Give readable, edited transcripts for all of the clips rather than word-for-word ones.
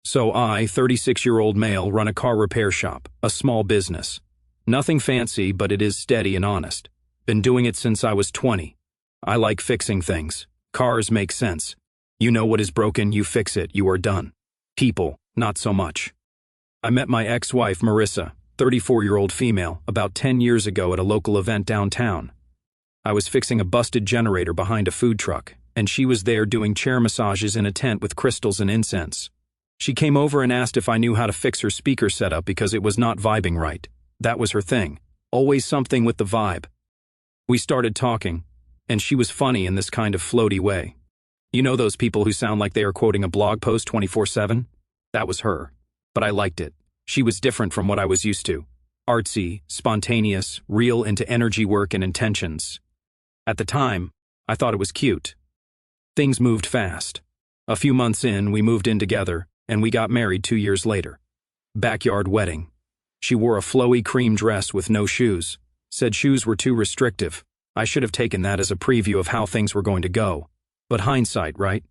So I, 36-year-old male, run a car repair shop, a small business. Nothing fancy, but it is steady and honest. Been doing it since I was 20. I like fixing things. Cars make sense. You know what is broken, you fix it, you are done. People, not so much. I met my ex-wife, Marissa, 34-year-old female, about 10 years ago at a local event downtown. I was fixing a busted generator behind a food truck, and she was there doing chair massages in a tent with crystals and incense. She came over and asked if I knew how to fix her speaker setup because it was not vibing right. That was her thing. Always something with the vibe. We started talking, and she was funny in this kind of floaty way. You know those people who sound like they are quoting a blog post 24/7? That was her. But I liked it. She was different from what I was used to. Artsy, spontaneous, real into energy work and intentions. At the time, I thought it was cute. Things moved fast. A few months in, we moved in together, and we got married 2 years later. Backyard wedding. She wore a flowy cream dress with no shoes. Said shoes were too restrictive. I should have taken that as a preview of how things were going to go. But hindsight, right?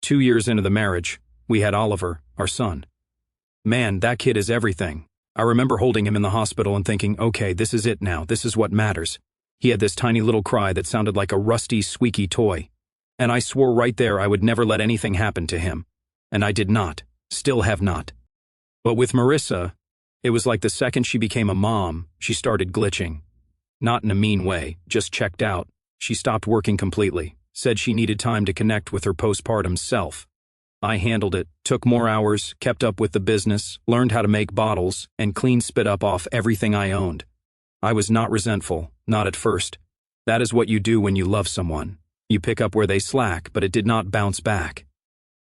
2 years into the marriage, we had Oliver, our son. Man, that kid is everything. I remember holding him in the hospital and thinking, okay, this is it now, this is what matters. He had this tiny little cry that sounded like a rusty, squeaky toy. And I swore right there I would never let anything happen to him. And I did not. Still have not. But with Marissa, it was like the second she became a mom, she started glitching. Not in a mean way, just checked out. She stopped working completely, said she needed time to connect with her postpartum self. I handled it, took more hours, kept up with the business, learned how to make bottles, and clean spit up off everything I owned. I was not resentful, not at first. That is what you do when you love someone. You pick up where they slack, but it did not bounce back.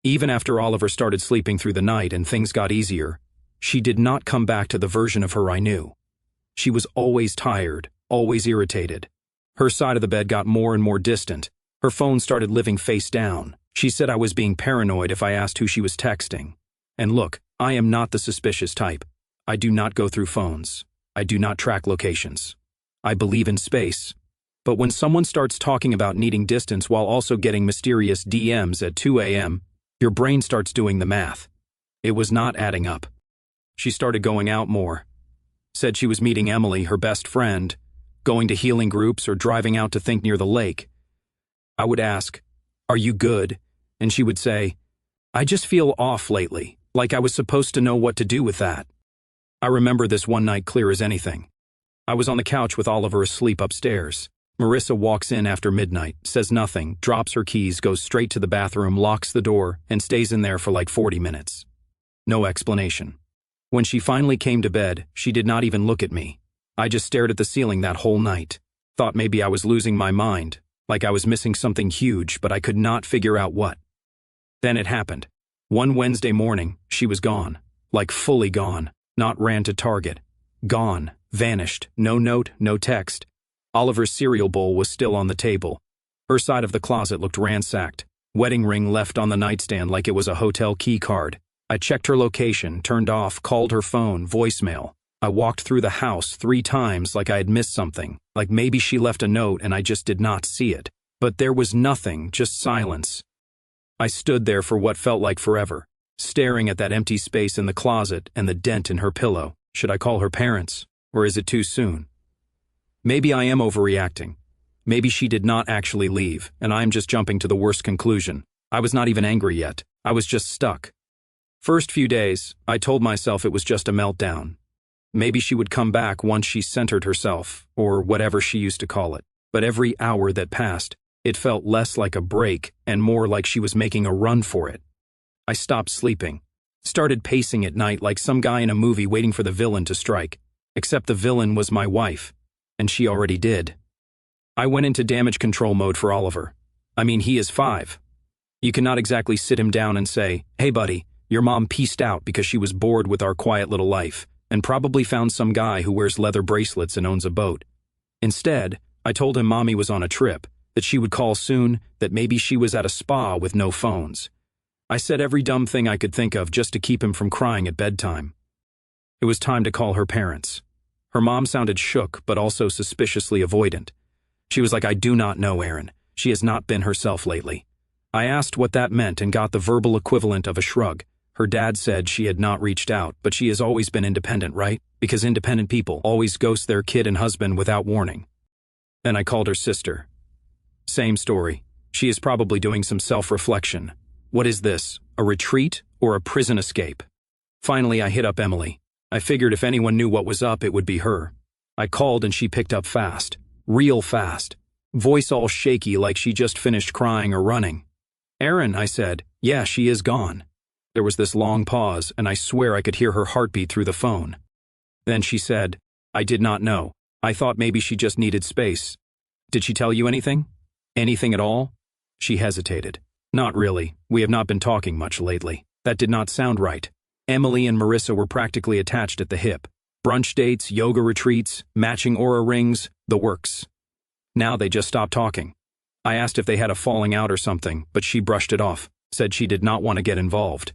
Even after Oliver started sleeping through the night and things got easier, she did not come back to the version of her I knew. She was always tired, always irritated. Her side of the bed got more and more distant. Her phone started living face down. She said I was being paranoid if I asked who she was texting. And look, I am not the suspicious type. I do not go through phones. I do not track locations. I believe in space. But when someone starts talking about needing distance while also getting mysterious DMs at 2 a.m., your brain starts doing the math. It was not adding up. She started going out more. Said she was meeting Emily, her best friend, going to healing groups or driving out to think near the lake. I would ask, "Are you good?" And she would say, "I just feel off lately, like I was supposed to know what to do with that." I remember this one night clear as anything. I was on the couch with Oliver asleep upstairs. Marissa walks in after midnight, says nothing, drops her keys, goes straight to the bathroom, locks the door, and stays in there for like 40 minutes. No explanation. When she finally came to bed, she did not even look at me. I just stared at the ceiling that whole night. Thought maybe I was losing my mind, like I was missing something huge, but I could not figure out what. Then it happened. One Wednesday morning, she was gone. Like fully gone. Not ran to Target. Gone. Vanished. No note, no text. Oliver's cereal bowl was still on the table. Her side of the closet looked ransacked. Wedding ring left on the nightstand like it was a hotel key card. I checked her location, turned off, called her phone, voicemail. I walked through the house 3 times like I had missed something, like maybe she left a note and I just did not see it. But there was nothing, just silence. I stood there for what felt like forever, staring at that empty space in the closet and the dent in her pillow. Should I call her parents? Or is it too soon? Maybe I am overreacting. Maybe she did not actually leave, and I am just jumping to the worst conclusion. I was not even angry yet. I was just stuck. First few days, I told myself it was just a meltdown. Maybe she would come back once she centered herself, or whatever she used to call it. But every hour that passed, it felt less like a break and more like she was making a run for it. I stopped sleeping. Started pacing at night like some guy in a movie waiting for the villain to strike. Except the villain was my wife. And she already did. I went into damage control mode for Oliver. I mean, he is 5. You cannot exactly sit him down and say, "Hey buddy, your mom pieced out because she was bored with our quiet little life, and probably found some guy who wears leather bracelets and owns a boat." Instead, I told him mommy was on a trip, that she would call soon, that maybe she was at a spa with no phones. I said every dumb thing I could think of just to keep him from crying at bedtime. It was time to call her parents. Her mom sounded shook, but also suspiciously avoidant. She was like, "I do not know, Aaron. She has not been herself lately." I asked what that meant and got the verbal equivalent of a shrug. Her dad said she had not reached out, but she has always been independent, right? Because independent people always ghost their kid and husband without warning. Then I called her sister. Same story. She is probably doing some self-reflection. What is this, a retreat or a prison escape? Finally, I hit up Emily. I figured if anyone knew what was up, it would be her. I called and she picked up fast. Real fast. Voice all shaky like she just finished crying or running. "Erin," I said. "Yeah, she is gone." There was this long pause, and I swear I could hear her heartbeat through the phone. Then she said, "I did not know. I thought maybe she just needed space." "Did she tell you anything? Anything at all?" She hesitated. "Not really. We have not been talking much lately." That did not sound right. Emily and Marissa were practically attached at the hip. Brunch dates, yoga retreats, matching aura rings, the works. Now they just stopped talking. I asked if they had a falling out or something, but she brushed it off, said she did not want to get involved.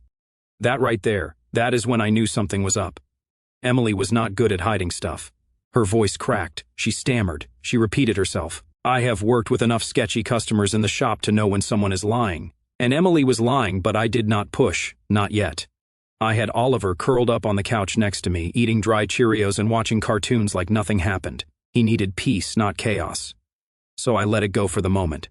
That right there, that is when I knew something was up. Emily was not good at hiding stuff. Her voice cracked, she stammered, she repeated herself. I have worked with enough sketchy customers in the shop to know when someone is lying. And Emily was lying, but I did not push, not yet. I had Oliver curled up on the couch next to me, eating dry Cheerios and watching cartoons like nothing happened. He needed peace, not chaos. So I let it go for the moment.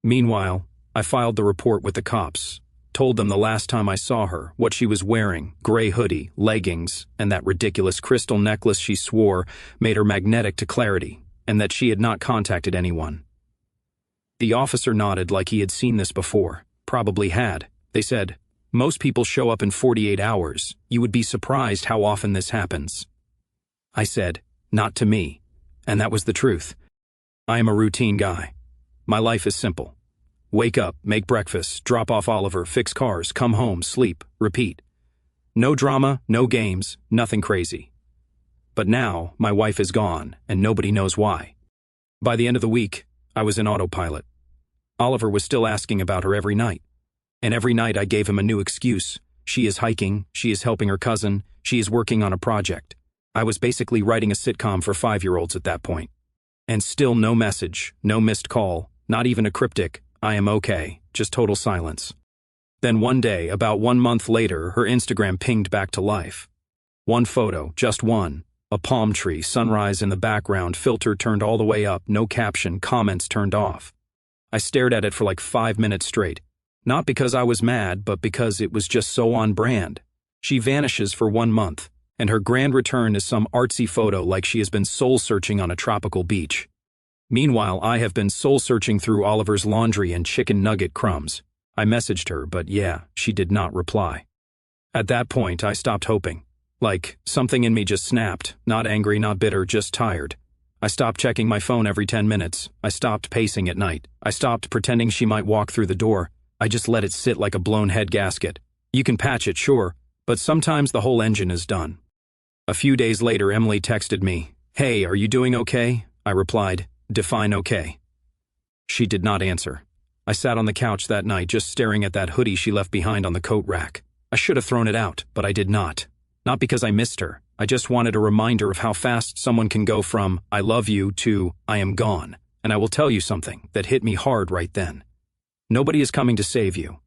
Meanwhile, I filed the report with the cops, told them the last time I saw her, what she was wearing, gray hoodie, leggings, and that ridiculous crystal necklace she swore made her magnetic to clarity, and that she had not contacted anyone. The officer nodded like he had seen this before, probably had. They said, "Most people show up in 48 hours. You would be surprised how often this happens." I said, "Not to me." And that was the truth. I am a routine guy. My life is simple. Wake up, make breakfast, drop off Oliver, fix cars, come home, sleep, repeat. No drama, no games, nothing crazy. But now, my wife is gone, and nobody knows why. By the end of the week, I was in autopilot. Oliver was still asking about her every night. And every night I gave him a new excuse. She is hiking, she is helping her cousin, she is working on a project. I was basically writing a sitcom for 5-year-olds at that point. And still no message, no missed call, not even a cryptic, "I am okay," just total silence. Then one day, about 1 month later, her Instagram pinged back to life. One photo, just one. A palm tree, sunrise in the background, filter turned all the way up, no caption, comments turned off. I stared at it for like 5 minutes straight. Not because I was mad, but because it was just so on brand. She vanishes for 1 month, and her grand return is some artsy photo like she has been soul-searching on a tropical beach. Meanwhile, I have been soul-searching through Oliver's laundry and chicken nugget crumbs. I messaged her, but yeah, she did not reply. At that point, I stopped hoping. Like, something in me just snapped, not angry, not bitter, just tired. I stopped checking my phone every 10 minutes. I stopped pacing at night. I stopped pretending she might walk through the door. I just let it sit like a blown head gasket. You can patch it, sure, but sometimes the whole engine is done. A few days later, Emily texted me, "Hey, are you doing okay?" I replied, "Define okay." She did not answer. I sat on the couch that night just staring at that hoodie she left behind on the coat rack. I should have thrown it out, but I did not. Not because I missed her. I just wanted a reminder of how fast someone can go from "I love you" to "I am gone." And I will tell you something that hit me hard right then. Nobody is coming to save you.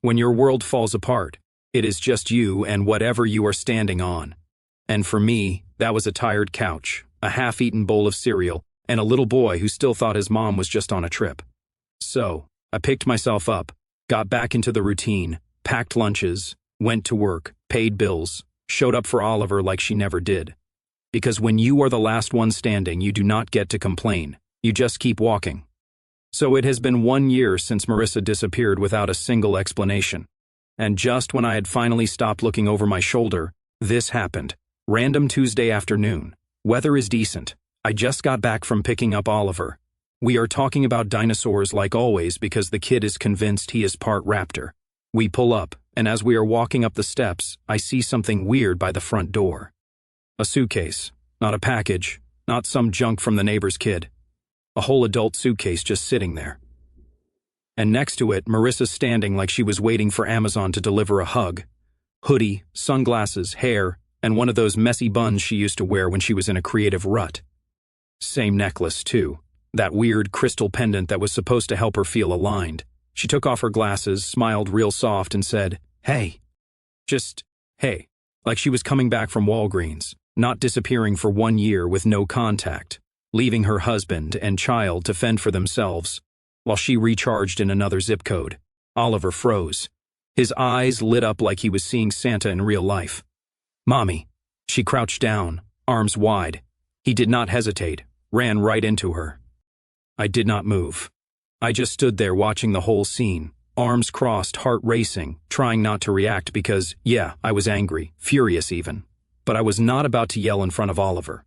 When your world falls apart, it is just you and whatever you are standing on. And for me, that was a tired couch, a half-eaten bowl of cereal, and a little boy who still thought his mom was just on a trip. So, I picked myself up, got back into the routine, packed lunches, went to work, paid bills, showed up for Oliver like she never did. Because when you are the last one standing, you do not get to complain. You just keep walking. So it has been 1 year since Marissa disappeared without a single explanation. And just when I had finally stopped looking over my shoulder, this happened. Random Tuesday afternoon. Weather is decent. I just got back from picking up Oliver. We are talking about dinosaurs like always because the kid is convinced he is part raptor. We pull up, and as we are walking up the steps, I see something weird by the front door. A suitcase. Not a package. Not some junk from the neighbor's kid. A whole adult suitcase just sitting there. And next to it, Marissa's standing like she was waiting for Amazon to deliver a hug. Hoodie, sunglasses, hair, and one of those messy buns she used to wear when she was in a creative rut. Same necklace, too. That weird crystal pendant that was supposed to help her feel aligned. She took off her glasses, smiled real soft, and said, "Hey." Just, hey, like she was coming back from Walgreens, not disappearing for 1 year with no contact, leaving her husband and child to fend for themselves, while she recharged in another zip code. Oliver froze. His eyes lit up like he was seeing Santa in real life. Mommy. She crouched down, arms wide. He did not hesitate, ran right into her. I did not move. I just stood there watching the whole scene, arms crossed, heart racing, trying not to react because, yeah, I was angry, furious even. But I was not about to yell in front of Oliver.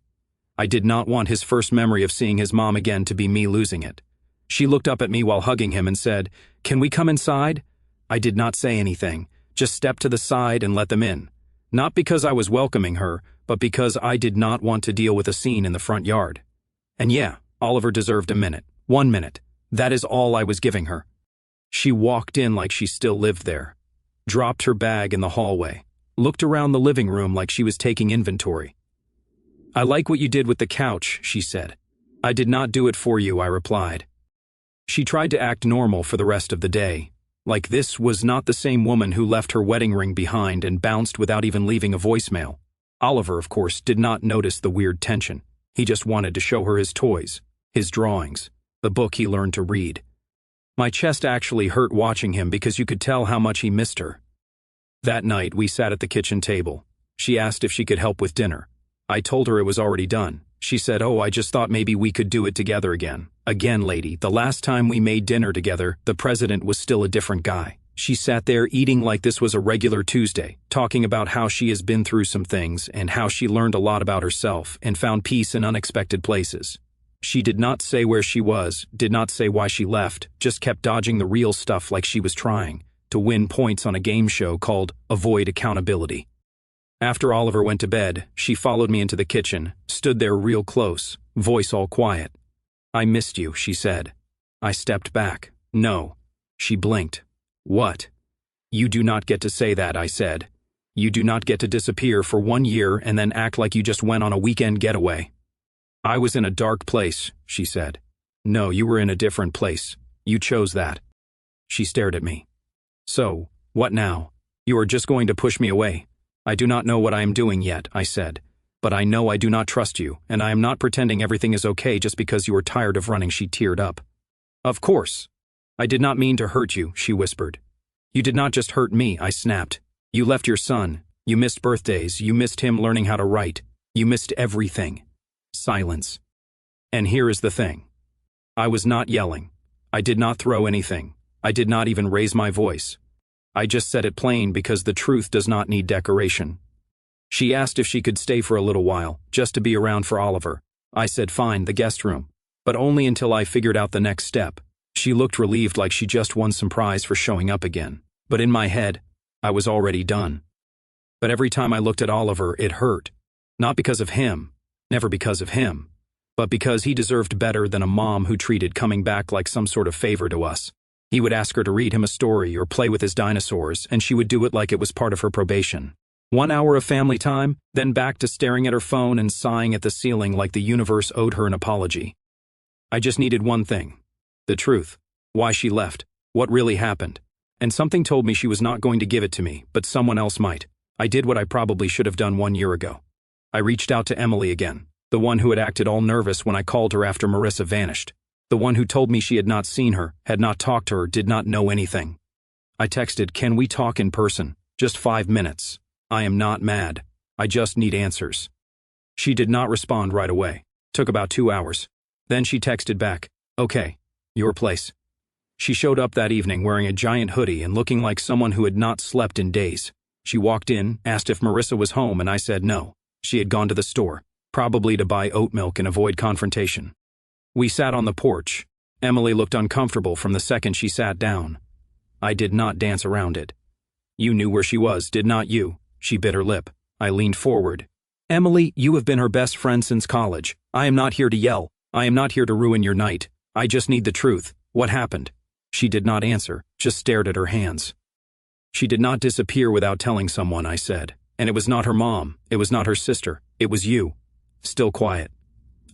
I did not want his first memory of seeing his mom again to be me losing it. She looked up at me while hugging him and said, "Can we come inside?" I did not say anything, just stepped to the side and let them in. Not because I was welcoming her, but because I did not want to deal with a scene in the front yard. And yeah, Oliver deserved a minute. 1 minute. That is all I was giving her. She walked in like she still lived there, dropped her bag in the hallway, looked around the living room like she was taking inventory. "I like what you did with the couch," she said. "I did not do it for you," I replied. She tried to act normal for the rest of the day, like this was not the same woman who left her wedding ring behind and bounced without even leaving a voicemail. Oliver, of course, did not notice the weird tension. He just wanted to show her his toys, his drawings, the book he learned to read. My chest actually hurt watching him because you could tell how much he missed her. That night, we sat at the kitchen table. She asked if she could help with dinner. I told her it was already done. She said, "Oh, I just thought maybe we could do it together again." Again, lady, the last time we made dinner together, the president was still a different guy. She sat there eating like this was a regular Tuesday, talking about how she has been through some things and how she learned a lot about herself and found peace in unexpected places. She did not say where she was, did not say why she left, just kept dodging the real stuff like she was trying to win points on a game show called Avoid Accountability. After Oliver went to bed, she followed me into the kitchen, stood there real close, voice all quiet. "I missed you," she said. I stepped back. "No." She blinked. "What?" "You do not get to say that," I said. "You do not get to disappear for 1 year and then act like you just went on a weekend getaway." "I was in a dark place," she said. "No, you were in a different place. You chose that." She stared at me. "So, what now? You are just going to push me away?" "I do not know what I am doing yet," I said. "But I know I do not trust you, and I am not pretending everything is okay just because you are tired of running." She teared up. "Of course. I did not mean to hurt you," she whispered. "You did not just hurt me," I snapped. "You left your son. You missed birthdays. You missed him learning how to write. You missed everything." Silence. And here is the thing. I was not yelling. I did not throw anything. I did not even raise my voice. I just said it plain because the truth does not need decoration. She asked if she could stay for a little while, just to be around for Oliver. I said fine, the guest room. But only until I figured out the next step. She looked relieved like she just won some prize for showing up again. But in my head, I was already done. But every time I looked at Oliver, it hurt. Not because of him, never because of him, but because he deserved better than a mom who treated coming back like some sort of favor to us. He would ask her to read him a story or play with his dinosaurs, and she would do it like it was part of her probation. 1 hour of family time, then back to staring at her phone and sighing at the ceiling like the universe owed her an apology. I just needed one thing. The truth. Why she left. What really happened. And something told me she was not going to give it to me, but someone else might. I did what I probably should have done 1 year ago. I reached out to Emily again, the one who had acted all nervous when I called her after Marissa vanished. The one who told me she had not seen her, had not talked to her, did not know anything. I texted, "Can we talk in person? Just 5 minutes. I am not mad. I just need answers." She did not respond right away. Took about 2 hours. Then she texted back, "Okay, your place." She showed up that evening wearing a giant hoodie and looking like someone who had not slept in days. She walked in, asked if Marissa was home, and I said no. She had gone to the store, probably to buy oat milk and avoid confrontation. We sat on the porch. Emily looked uncomfortable from the second she sat down. I did not dance around it. "You knew where she was, did not you?" She bit her lip. I leaned forward. "Emily, you have been her best friend since college. I am not here to yell. I am not here to ruin your night. I just need the truth. What happened?" She did not answer, just stared at her hands. "She did not disappear without telling someone," I said. "And it was not her mom. It was not her sister. It was you." Still quiet.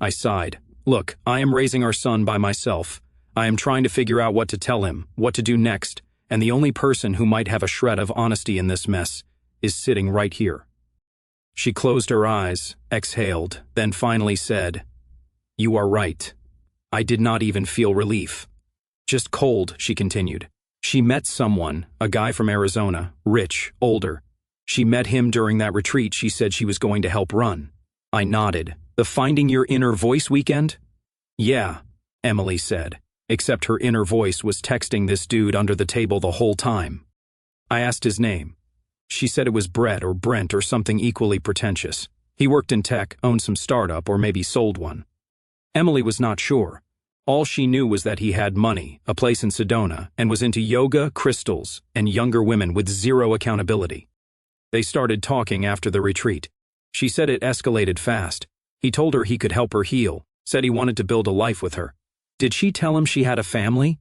I sighed. "Look, I am raising our son by myself. I am trying to figure out what to tell him, what to do next, and the only person who might have a shred of honesty in this mess is sitting right here. She closed her eyes, exhaled, then finally said, "You are right." I did not even feel relief. Just cold, she continued. She met someone, a guy from Arizona, rich, older. She met him during that retreat she said she was going to help run. I nodded. The Finding Your Inner Voice weekend? Yeah, Emily said, except her inner voice was texting this dude under the table the whole time. I asked his name. She said it was Brett or Brent or something equally pretentious. He worked in tech, owned some startup, or maybe sold one. Emily was not sure. All she knew was that he had money, a place in Sedona, and was into yoga, crystals, and younger women with zero accountability. They started talking after the retreat. She said it escalated fast. He told her he could help her heal, said he wanted to build a life with her. Did she tell him she had a family?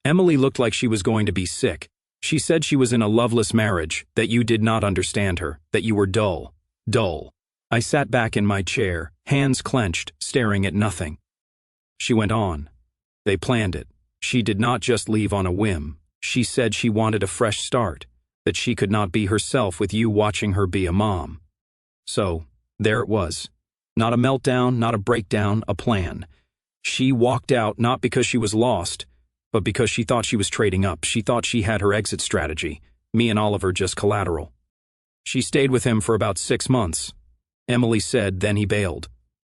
Emily looked like she was going to be sick. She said she was in a loveless marriage, that you did not understand her, that you were dull. Dull. I sat back in my chair, hands clenched, staring at nothing. She went on. They planned it. She did not just leave on a whim. She said she wanted a fresh start, that she could not be herself with you watching her be a mom. So, there it was. Not a meltdown, not a breakdown, a plan. She walked out not because she was lost, but because she thought she was trading up. She thought she had her exit strategy. Me and Oliver just collateral. She stayed with him for about 6 months. Emily said then he bailed.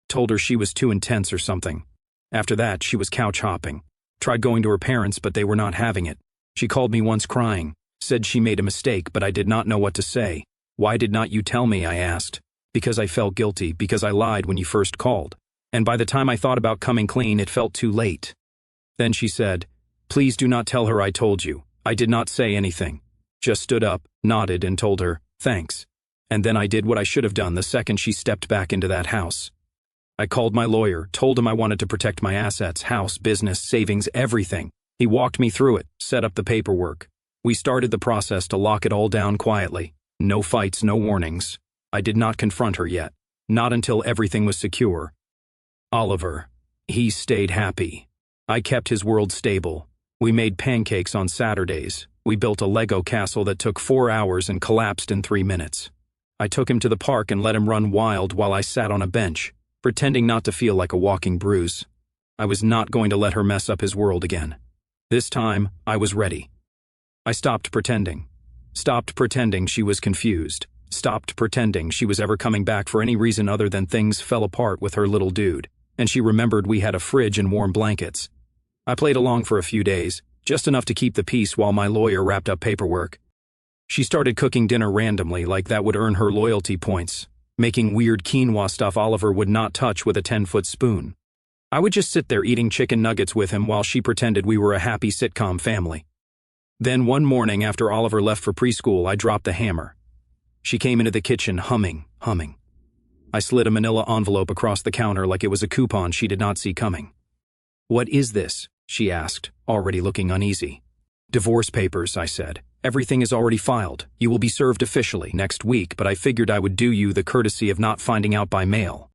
Told her she was too intense or something. After that, she was couch hopping. Tried going to her parents, but they were not having it. She called me once crying. Said she made a mistake, but I did not know what to say. Why did not you tell me, I asked. Because I felt guilty, because I lied when you first called. And by the time I thought about coming clean, it felt too late. Then she said, "Please do not tell her I told you. I did not say anything. Just stood up, nodded, and told her, thanks. And then I did what I should have done the second she stepped back into that house. I called my lawyer, told him I wanted to protect my assets, house, business, savings, everything. He walked me through it, set up the paperwork. We started the process to lock it all down quietly. No fights, no warnings. I did not confront her yet. Not until everything was secure. Oliver. He stayed happy. I kept his world stable. We made pancakes on Saturdays. We built a Lego castle that took 4 hours and collapsed in 3 minutes. I took him to the park and let him run wild while I sat on a bench, pretending not to feel like a walking bruise. I was not going to let her mess up his world again. This time, I was ready. I stopped pretending. Stopped pretending she was confused. Stopped pretending she was ever coming back for any reason other than things fell apart with her little dude, and she remembered we had a fridge and warm blankets. I played along for a few days, just enough to keep the peace while my lawyer wrapped up paperwork. She started cooking dinner randomly, like that would earn her loyalty points, making weird quinoa stuff Oliver would not touch with a 10-foot spoon. I would just sit there eating chicken nuggets with him while she pretended we were a happy sitcom family. Then one morning after Oliver left for preschool, I dropped the hammer. She came into the kitchen humming. I slid a manila envelope across the counter like it was a coupon she did not see coming. "What is this?" she asked, already looking uneasy. "Divorce papers," I said. "Everything is already filed. You will be served officially next week, but I figured I would do you the courtesy of not finding out by mail."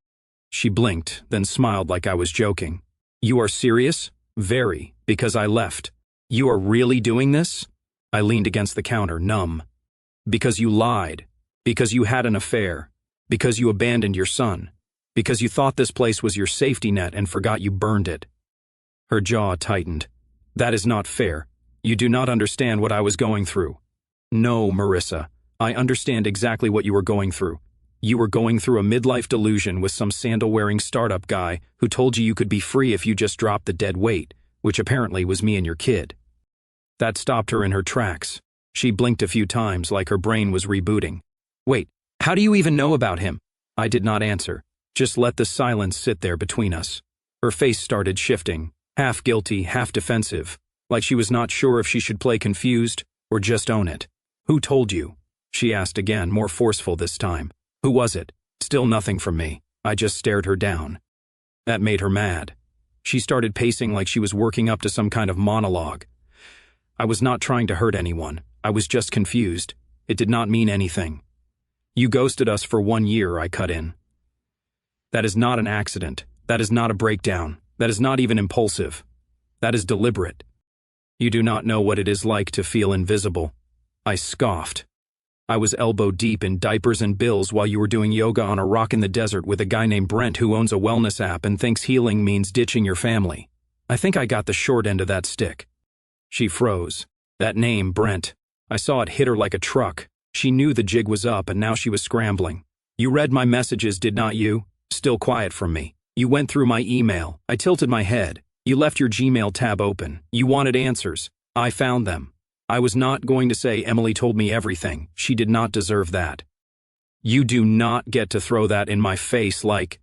She blinked, then smiled like I was joking. "You are serious?" "Very, because I left." "You are really doing this?" I leaned against the counter, numb. "Because you lied. Because you had an affair. Because you abandoned your son. Because you thought this place was your safety net and forgot you burned it." Her jaw tightened. "That is not fair. You do not understand what I was going through." "No, Marissa. I understand exactly what you were going through. You were going through a midlife delusion with some sandal-wearing startup guy who told you could be free if you just dropped the dead weight, which apparently was me and your kid." That stopped her in her tracks. She blinked a few times like her brain was rebooting. "Wait, how do you even know about him?" I did not answer. Just let the silence sit there between us. Her face started shifting, half guilty, half defensive, like she was not sure if she should play confused or just own it. "Who told you?" she asked again, more forceful this time. "Who was it?" Still nothing from me. I just stared her down. That made her mad. She started pacing like she was working up to some kind of monologue. "I was not trying to hurt anyone. I was just confused. It did not mean anything." "You ghosted us for 1 year," I cut in. "That is not an accident. That is not a breakdown. That is not even impulsive. That is deliberate. You do not know what it is like to feel invisible." I scoffed. I was elbow deep in diapers and bills while you were doing yoga on a rock in the desert with a guy named Brent who owns a wellness app and thinks healing means ditching your family. I think I got the short end of that stick. She froze. That name, Brent. I saw it hit her like a truck. She knew the jig was up and now she was scrambling. You read my messages, did not you? Still quiet from me. You went through my email. I tilted my head. You left your Gmail tab open. You wanted answers. I found them. I was not going to say Emily told me everything. She did not deserve that. You do not get to throw that in my face like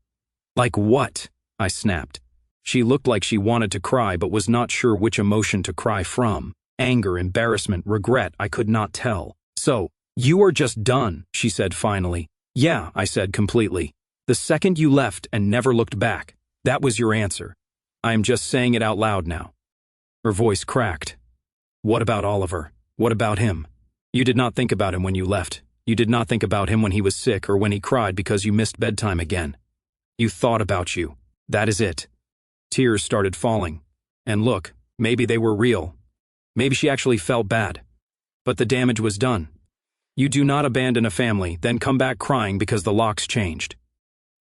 what? I snapped. She looked like she wanted to cry but was not sure which emotion to cry from. Anger, embarrassment, regret, I could not tell. So, you are just done, she said finally. Yeah, I said completely. The second you left and never looked back. That was your answer. I am just saying it out loud now. Her voice cracked. What about Oliver? What about him? You did not think about him when you left. You did not think about him when he was sick or when he cried because you missed bedtime again. You thought about you. That is it. Tears started falling. And look, maybe they were real. Maybe she actually felt bad. But the damage was done. You do not abandon a family, then come back crying because the locks changed.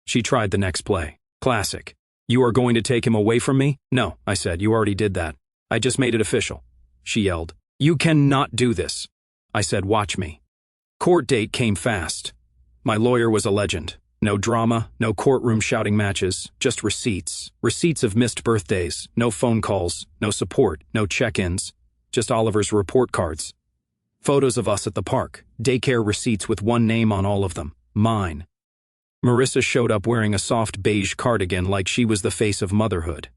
She tried the next play. Classic. You are going to take him away from me? No, I said, you already did that. I just made it official. She yelled. You cannot do this. I said, watch me. Court date came fast. My lawyer was a legend. No drama, no courtroom shouting matches, just receipts. Receipts of missed birthdays, no phone calls, no support, no check-ins, just Oliver's report cards. Photos of us at the park, daycare receipts with one name on all of them, mine. Marissa showed up wearing a soft beige cardigan like she was the face of motherhood.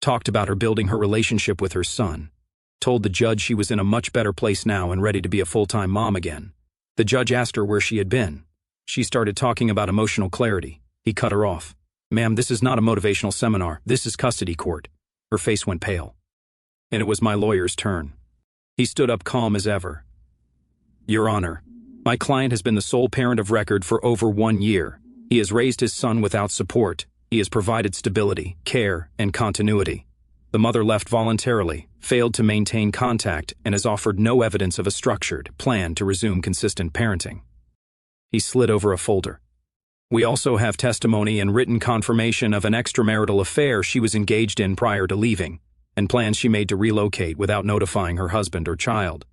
Talked about her building her relationship with her son. Told the judge she was in a much better place now and ready to be a full-time mom again. The judge asked her where she had been. She started talking about emotional clarity. He cut her off. Ma'am, this is not a motivational seminar. This is custody court. Her face went pale. And it was my lawyer's turn. He stood up calm as ever. Your Honor, my client has been the sole parent of record for over 1 year. He has raised his son without support. He has provided stability, care, and continuity. The mother left voluntarily, failed to maintain contact, and has offered no evidence of a structured plan to resume consistent parenting. He slid over a folder. We also have testimony and written confirmation of an extramarital affair she was engaged in prior to leaving, and plans she made to relocate without notifying her husband or child.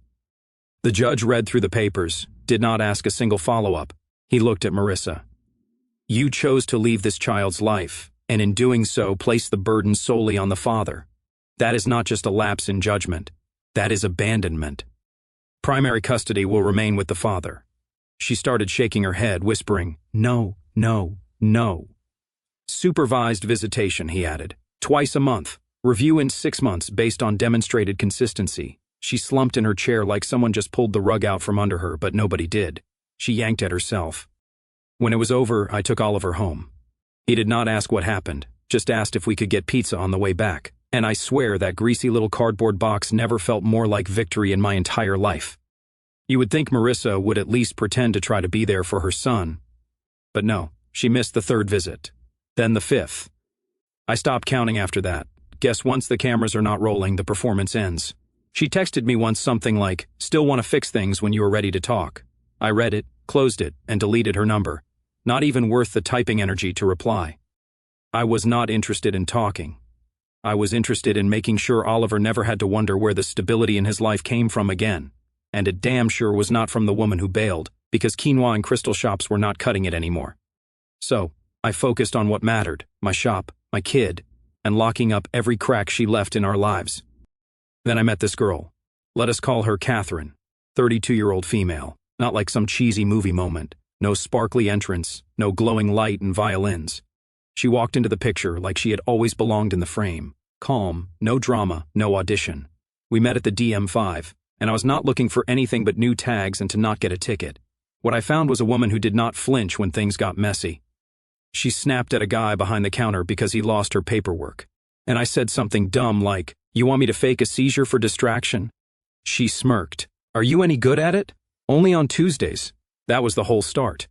The judge read through the papers, did not ask a single follow-up. He looked at Marissa. You chose to leave this child's life, and in doing so placed the burden solely on the father. That is not just a lapse in judgment. That is abandonment. Primary custody will remain with the father. She started shaking her head, whispering, no, no, no. Supervised visitation, he added. Twice a month. Review in 6 months based on demonstrated consistency. She slumped in her chair like someone just pulled the rug out from under her, but nobody did. She yanked at herself. When it was over, I took Oliver home. He did not ask what happened, just asked if we could get pizza on the way back. And I swear that greasy little cardboard box never felt more like victory in my entire life. You would think Marissa would at least pretend to try to be there for her son. But no, she missed the 3rd visit. Then the 5th. I stopped counting after that. Guess once the cameras are not rolling, the performance ends. She texted me once something like, still want to fix things when you are ready to talk. I read it, closed it, and deleted her number. Not even worth the typing energy to reply. I was not interested in talking. I was interested in making sure Oliver never had to wonder where the stability in his life came from again. And it damn sure was not from the woman who bailed, because quinoa and crystal shops were not cutting it anymore. So, I focused on what mattered, my shop, my kid, and locking up every crack she left in our lives. Then I met this girl. Let us call her Catherine, 32-year-old female, not like some cheesy movie moment. No sparkly entrance, no glowing light and violins. She walked into the picture like she had always belonged in the frame. Calm, no drama, no audition. We met at the DM5, and I was not looking for anything but new tags and to not get a ticket. What I found was a woman who did not flinch when things got messy. She snapped at a guy behind the counter because he lost her paperwork. And I said something dumb like, "You want me to fake a seizure for distraction?" She smirked. "Are you any good at it?" "Only on Tuesdays." That was the whole start.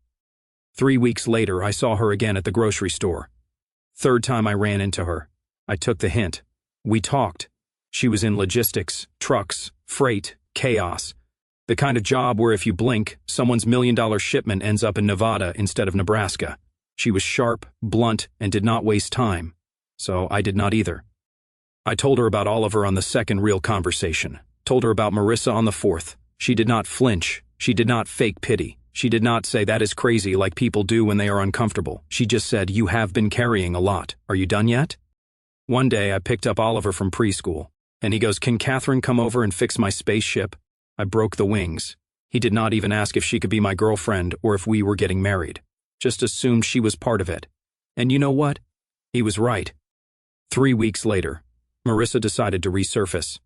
3 weeks later, I saw her again at the grocery store. 3rd time I ran into her. I took the hint. We talked. She was in logistics, trucks, freight, chaos. The kind of job where if you blink, someone's $1 million shipment ends up in Nevada instead of Nebraska. She was sharp, blunt, and did not waste time. So I did not either. I told her about Oliver on the second real conversation. Told her about Marissa on the fourth. She did not flinch. She did not fake pity. She did not say that is crazy like people do when they are uncomfortable. She just said, you have been carrying a lot. Are you done yet? One day I picked up Oliver from preschool, and he goes, can Catherine come over and fix my spaceship? I broke the wings. He did not even ask if she could be my girlfriend or if we were getting married. Just assumed she was part of it. And you know what? He was right. 3 weeks later, Marissa decided to resurface.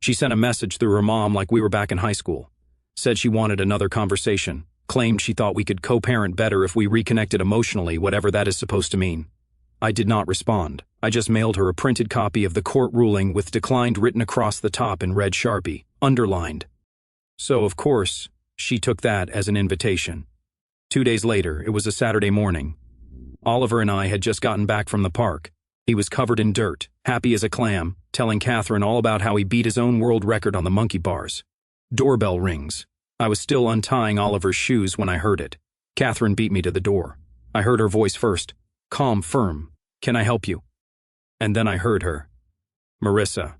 She sent a message through her mom like we were back in high school. Said she wanted another conversation. Claimed she thought we could co-parent better if we reconnected emotionally, whatever that is supposed to mean. I did not respond. I just mailed her a printed copy of the court ruling with declined written across the top in red Sharpie, underlined. So, of course, she took that as an invitation. 2 days later, it was a Saturday morning. Oliver and I had just gotten back from the park. He was covered in dirt, happy as a clam, telling Catherine all about how he beat his own world record on the monkey bars. Doorbell rings. I was still untying Oliver's shoes when I heard it. Catherine beat me to the door. I heard her voice first. Calm, firm. Can I help you? And then I heard her. Marissa.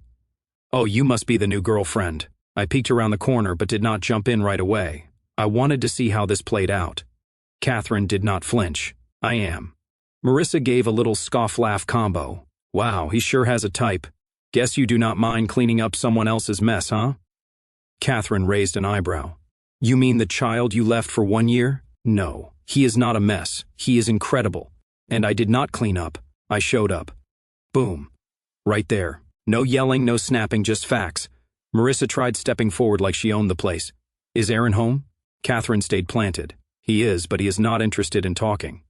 Oh, you must be the new girlfriend. I peeked around the corner but did not jump in right away. I wanted to see how this played out. Catherine did not flinch. I am. Marissa gave a little scoff-laugh combo. Wow, he sure has a type. Guess you do not mind cleaning up someone else's mess, huh? Catherine raised an eyebrow. You mean the child you left for 1 year? No, he is not a mess. He is incredible. And I did not clean up. I showed up. Boom. Right there. No yelling, no snapping, just facts. Marissa tried stepping forward like she owned the place. Is Aaron home? Catherine stayed planted. He is, but he is not interested in talking.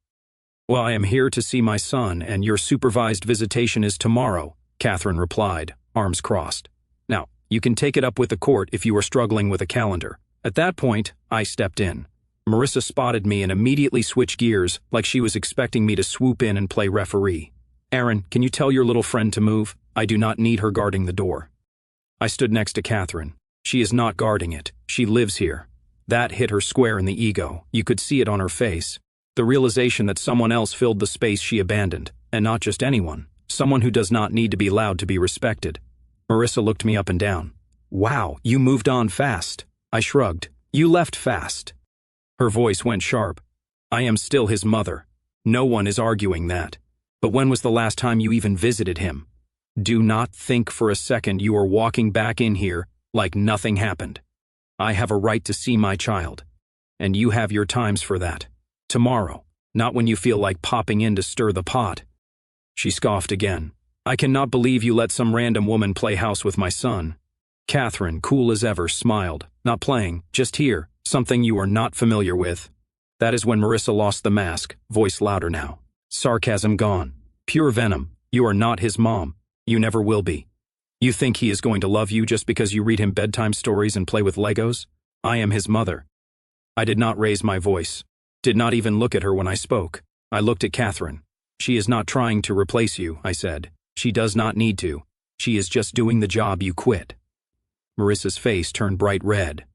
Well, I am here to see my son, and your supervised visitation is tomorrow, Catherine replied, arms crossed. Now, you can take it up with the court if you are struggling with a calendar. At that point, I stepped in. Marissa spotted me and immediately switched gears like she was expecting me to swoop in and play referee. Aaron, can you tell your little friend to move? I do not need her guarding the door. I stood next to Catherine. She is not guarding it. She lives here. That hit her square in the ego. You could see it on her face. The realization that someone else filled the space she abandoned, and not just anyone. Someone who does not need to be allowed to be respected. Marissa looked me up and down. Wow, you moved on fast. I shrugged. You left fast. Her voice went sharp. I am still his mother. No one is arguing that. But when was the last time you even visited him? Do not think for a second you are walking back in here like nothing happened. I have a right to see my child. And you have your times for that. Tomorrow, not when you feel like popping in to stir the pot. She scoffed again. I cannot believe you let some random woman play house with my son. Catherine, cool as ever, smiled. Not playing, just here, something you are not familiar with. That is when Marissa lost the mask, voice louder now. Sarcasm gone. Pure venom. You are not his mom. You never will be. You think he is going to love you just because you read him bedtime stories and play with Legos? I am his mother. I did not raise my voice. Did not even look at her when I spoke. I looked at Catherine. She is not trying to replace you, I said. She does not need to. She is just doing the job you quit. Marissa's face turned bright red.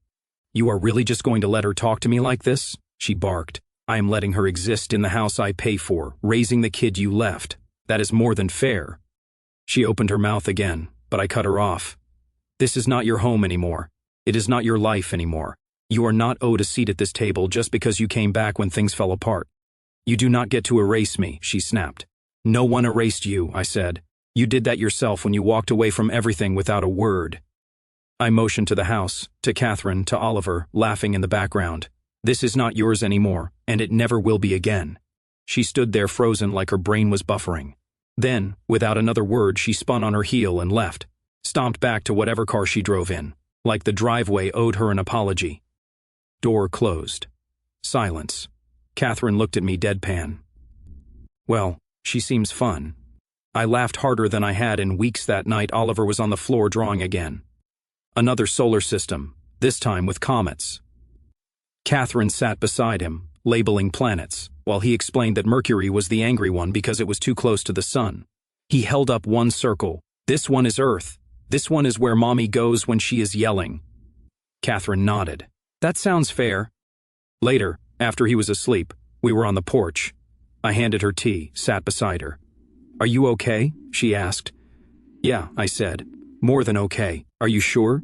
You are really just going to let her talk to me like this? She barked. I am letting her exist in the house I pay for, raising the kid you left. That is more than fair. She opened her mouth again, but I cut her off. This is not your home anymore. It is not your life anymore. You are not owed a seat at this table just because you came back when things fell apart. You do not get to erase me, she snapped. No one erased you, I said. You did that yourself when you walked away from everything without a word. I motioned to the house, to Catherine, to Oliver, laughing in the background. This is not yours anymore, and it never will be again. She stood there frozen like her brain was buffering. Then, without another word, she spun on her heel and left, stomped back to whatever car she drove in, like the driveway owed her an apology. Door closed. Silence. Catherine looked at me deadpan. Well, she seems fun. I laughed harder than I had in weeks that night. Oliver was on the floor drawing again. Another solar system, this time with comets. Catherine sat beside him, labeling planets, while he explained that Mercury was the angry one because it was too close to the sun. He held up one circle. This one is Earth. This one is where mommy goes when she is yelling. Catherine nodded. That sounds fair. Later, after he was asleep, we were on the porch. I handed her tea, sat beside her. Are you okay? She asked. Yeah, I said. More than okay. Are you sure?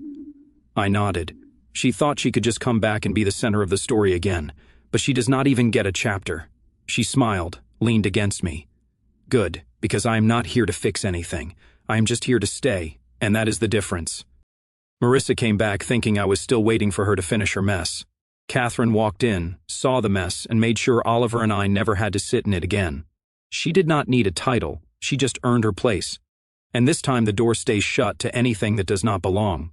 I nodded. She thought she could just come back and be the center of the story again, but she does not even get a chapter. She smiled, leaned against me. Good, because I am not here to fix anything. I am just here to stay, and that is the difference. Marissa came back thinking I was still waiting for her to finish her mess. Catherine walked in, saw the mess, and made sure Oliver and I never had to sit in it again. She did not need a title, she just earned her place. And this time the door stays shut to anything that does not belong.